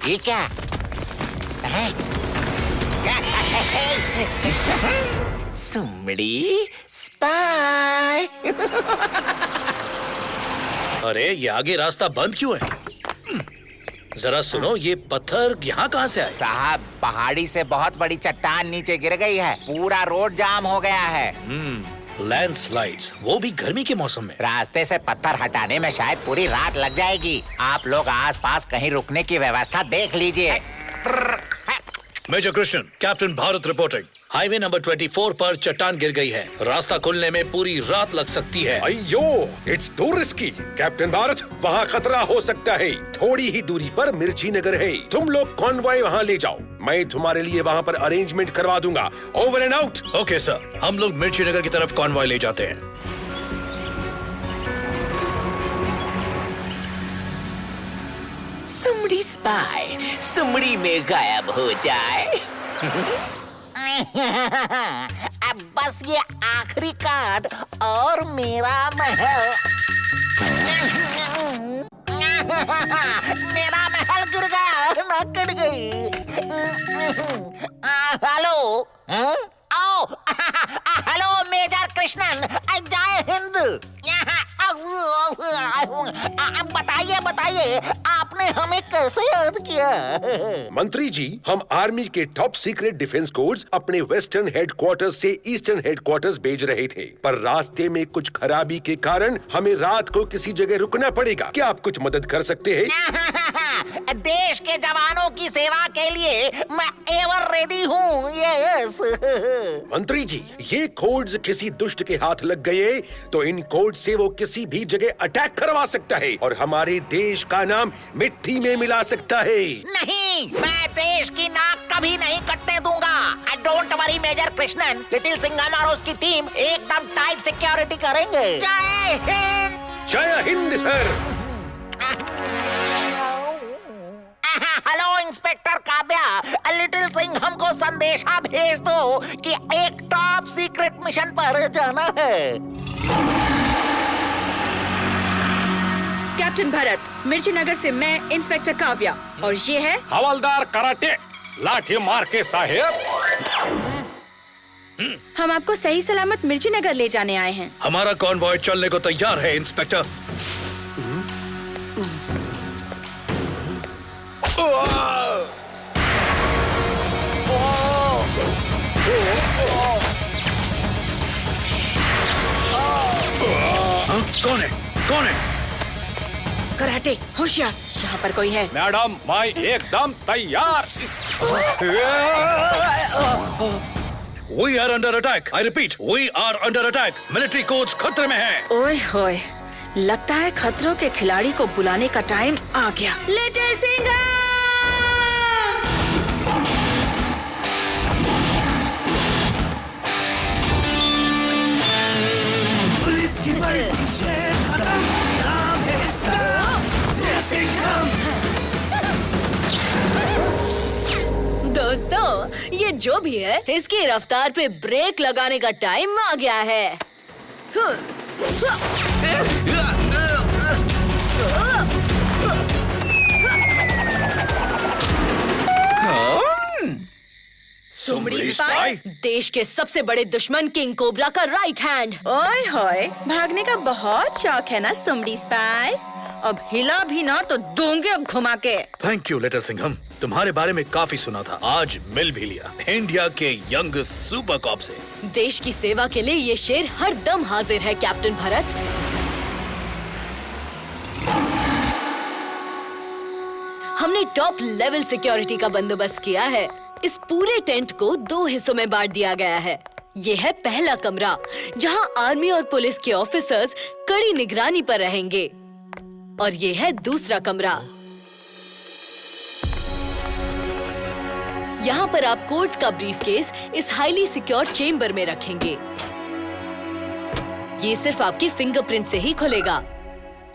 ये क्या है? सुमड़ी स्पाई। अरे ये आगे रास्ता बंद क्यों है? जरा सुनो, ये पत्थर यहाँ कहाँ से आए? साहब, पहाड़ी से बहुत बड़ी चट्टान नीचे गिर गई है, पूरा रोड जाम हो गया है। लैंडस्लाइड्स, वो भी गर्मी के मौसम में। रास्ते से पत्थर हटाने में शायद पूरी रात लग जाएगी। आप लोग आसपास कहीं रुकने की व्यवस्था देख लीजिए। Major Krishnan, captain Bharat reporting. Highway number 24 पर चट्टान गिर गई है, रास्ता खुलने में पूरी रात लग सकती है। अयो, it's to risky. Captain Bharat, वहाँ खतरा हो सकता है। थोड़ी ही दूरी पर मिर्ची नगर है, तुम लोग कॉन्वॉय वहाँ ले जाओ, मैं तुम्हारे लिए वहाँ पर अरेंजमेंट करवा दूंगा। Over and out. Okay sir, हम लोग मिर्ची नगर की तरफ कॉन्वॉय ले जाते हैं। सुमड़ी स्पाई, सुमड़ी में गायब हो जाए। अब बस ये आखिरी कार्ड और मेरा महल। मेरा महल गिर गया, मैं कट गई। हेलो, हेलो मेजर कृष्णन, जय हिंद। बताइए बताइए, आपने हमें कैसे याद किया? मंत्री जी, हम आर्मी के टॉप सीक्रेट डिफेंस कोड्स अपने वेस्टर्न हेडक्वार्टर्स से ईस्टर्न हेडक्वार्टर्स भेज रहे थे, पर रास्ते में कुछ खराबी के कारण हमें रात को किसी जगह रुकना पड़ेगा। क्या आप कुछ मदद कर सकते हैं? देश के जवानों की सेवा के लिए मैं एवर रेडी हूँ। यस। मंत्री जी, ये कोड्स किसी दुष्ट के हाथ लग गए तो इन कोड से वो किसी भी जगह अटैक करवा सकता है और हमारे देश का नाम मिट्टी में मिला सकता है। नहीं, मैं देश की नाक कभी नहीं कटने दूंगा। Don't worry major Krishnan, little Singham और उसकी टीम एकदम टाइट सिक्योरिटी करेंगे। जय हिंद। जय Hind sir. Hello inspector Kavya, little Singham को संदेशा भेज दो कि एक टॉप सीक्रेट मिशन पर जाना है। कैप्टन भरत, मिर्ची नगर से मैं इंस्पेक्टर काव्या, और ये है हवलदार कराटे, लाठी मार के साहेब। हम आपको सही सलामत मिर्ची नगर ले जाने आए हैं। हमारा कॉन्वॉय चलने को तैयार है इंस्पेक्टर। कौन है? कौन है? कराटे, होशियार, यहाँ पर कोई है। मैडम, मैं एकदम तैयार। We are under attack. I repeat, we are under attack. Military coach खतरे में है। ओए होए, लगता है खतरों के खिलाड़ी को बुलाने का टाइम आ गया। लिटिल सिंघम! पुलिस की वर्दी शेर खत्म, नाम है इसका लिटिल सिंघम। दोस्तों, ये जो भी है, इसकी रफ्तार पे ब्रेक लगाने का टाइम आ गया है। सुमड़ी स्पाई, देश के सबसे बड़े दुश्मन किंग कोबरा का राइट हैंड। ओए होए, भागने का बहुत शौक है ना सुमड़ी स्पाई? अब हिला भी ना तो दूंगे घुमा के। थैंक यू लिटिल सिंघम, तुम्हारे बारे में काफी सुना था, आज मिल भी लिया। इंडिया के यंग सुपर कॉप से। देश की सेवा के लिए ये शेर हर दम हाजिर है कैप्टन भरत। हमने टॉप लेवल सिक्योरिटी का बंदोबस्त किया है। इस पूरे टेंट को 2 हिस्सों में बांट दिया गया है। ये है पहला कमरा, जहां आर्मी और पुलिस के ऑफिसर्स कड़ी निगरानी पर रहेंगे, और ये है दूसरा कमरा। यहाँ पर आप कोड्स का ब्रीफकेस इस हाईली सिक्योर चेम्बर में रखेंगे। ये सिर्फ आपकी फिंगरप्रिंट से ही खुलेगा।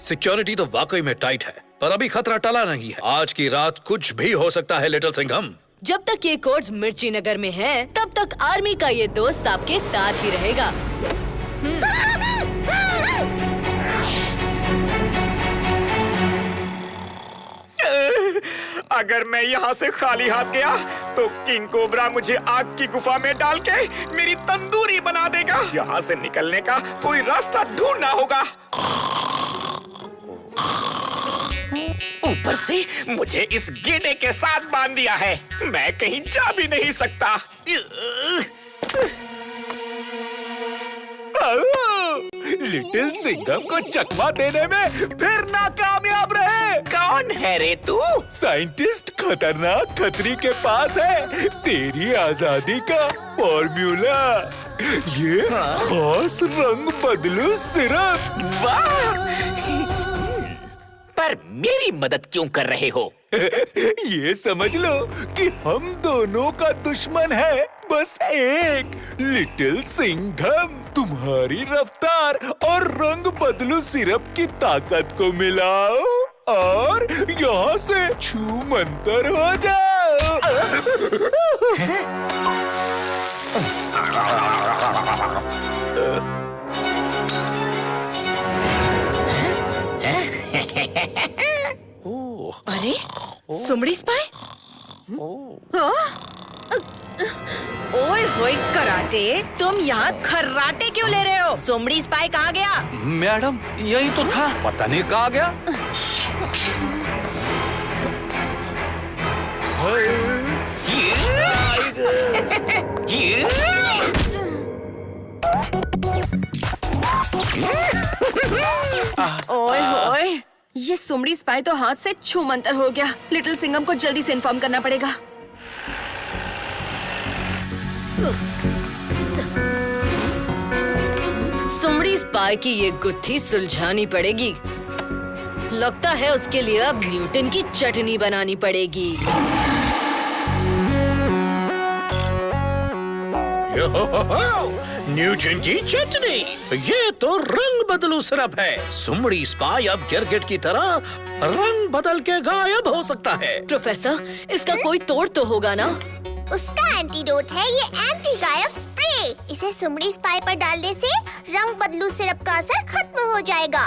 सिक्योरिटी तो वाकई में टाइट है, पर अभी खतरा टला नहीं है। आज की रात कुछ भी हो सकता है लिटिल सिंघम। जब तक ये कोड्स मिर्ची नगर में हैं, तब तक आर्मी का ये दोस्त आपके साथ ही रहेगा। अगर मैं यहाँ से खाली हाथ गया तो किंग कोबरा मुझे आग की गुफा में डाल के मेरी तंदूरी बना देगा। यहाँ से निकलने का कोई रास्ता ढूंढना होगा। ऊपर से मुझे इस गेंडे के साथ बांध दिया है, मैं कहीं जा भी नहीं सकता। लिटिल सिंघम को चकमा देने में फिर नाकामयाब रहे। कौन है रे तू? साइंटिस्ट खतरनाक खतरी के पास है तेरी आजादी का फॉर्मूला, ये खास रंग बदलू सिरप। वाह! पर मेरी मदद क्यों कर रहे हो? ये समझ लो कि हम दोनों का दुश्मन है बस एक, लिटिल सिंघम। तुम्हारी रफ्तार और रंग बदलू सिरप की ताकत को मिलाओ और यहाँ से छूमंतर हो जाओ। अरे सुमड़ी स्पाई? ओए होए कराटे, तुम यहाँ खर्राटे क्यों ले रहे हो? सुमड़ी स्पाई कहाँ गया? मैडम यही तो था, पता नहीं कहाँ गया। ओए होए, ये सुमड़ी स्पाई तो हाथ से छूमंतर हो गया। लिटिल सिंघम को जल्दी से इन्फॉर्म करना पड़ेगा। सुमड़ी स्पाई की ये गुत्थी सुलझानी पड़ेगी। लगता है उसके लिए अब न्यूटन की चटनी बनानी पड़ेगी। न्यूटन की चटनी, ये तो रंग बदलू सिरप है। सुमड़ी स्पाई अब गिरगिट की तरह रंग बदल के गायब हो सकता है। प्रोफेसर, इसका कोई तोड़ तो होगा ना? उसका एंटीडोट है ये एंटी गायब स्प्रे। इसे सुमड़ी स्पाई पर डालने से रंग बदलू सिरप का असर खत्म हो जाएगा।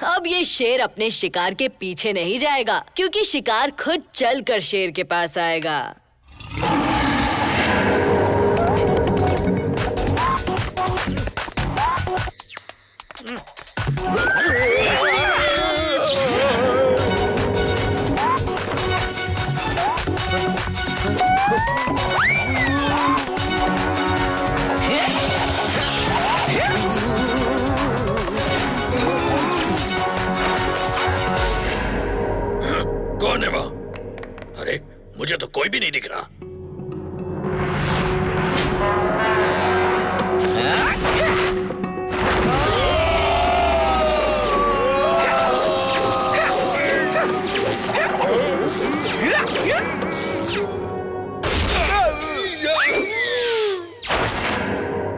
अब ये शेर अपने शिकार के पीछे नहीं जाएगा, क्योंकि शिकार खुद चलकर शेर के पास आएगा। कौन है वहाँ? अरे मुझे तो कोई भी नहीं दिख रहा।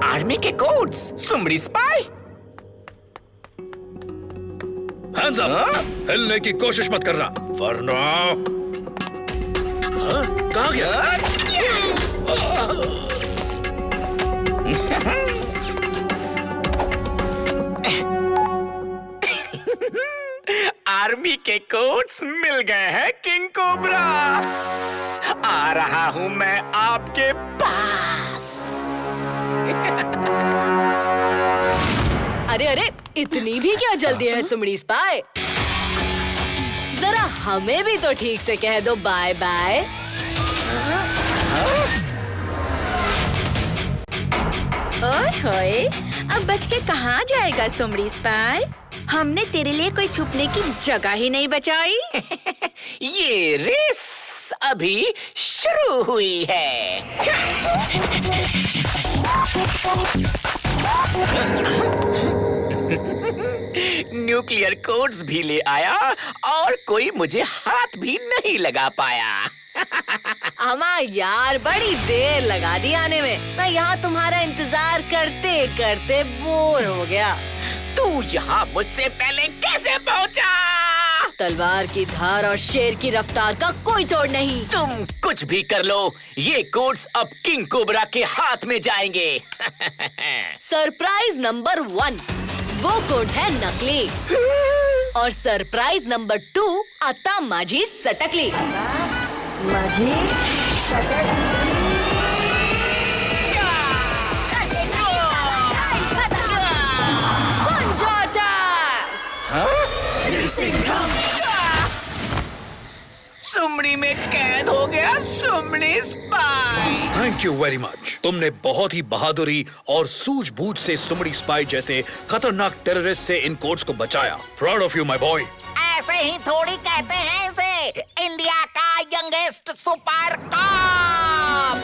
आर्मी के कोड्स, सुमड़ी स्पाई। Hands up! हिलने की कोशिश मत करना, वरना कहाँ गया? आर्मी के कोड्स मिल गए हैं किंग कोबरा। आ रहा हूँ मैं आपके पास। अरे अरे, इतनी भी क्या जल्दी है सुमड़ी स्पाई? जरा हमें भी तो ठीक से कह दो बाय बाय। ओए होए, अब बच के कहाँ जाएगा सुमड़ी स्पाई? हमने तेरे लिए कोई छुपने की जगह ही नहीं बचाई। ये रेस अभी शुरू हुई है। न्यूक्लियर कोड्स भी ले आया और कोई मुझे हाथ भी नहीं लगा पाया। अमा यार, बड़ी देर लगा दी आने में। मैं यहाँ तुम्हारा इंतजार करते करते बोर हो गया। तू यहाँ मुझसे पहले कैसे पहुँचा? तलवार की धार और शेर की रफ्तार का कोई तोड़ नहीं। तुम कुछ भी कर लो, ये कोड्स अब किंग कोबरा के हाथ में जाएंगे। सरप्राइज नंबर 1, वो कोड्स है नकली। और सरप्राइज नंबर 2 आता माझी सटकली। माझी सुमड़ी में कैद हो गया सुमड़ी spy. Thank you very much. तुमने बहुत ही बहादुरी और सूझबूझ से सुमड़ी स्पाई जैसे खतरनाक टेररिस्ट से इन कोर्ट्स को बचाया। Proud of you my boy. ऐसे ही थोड़ी कहते हैं इसे, इंडिया का यंगेस्ट सुपर कॉप।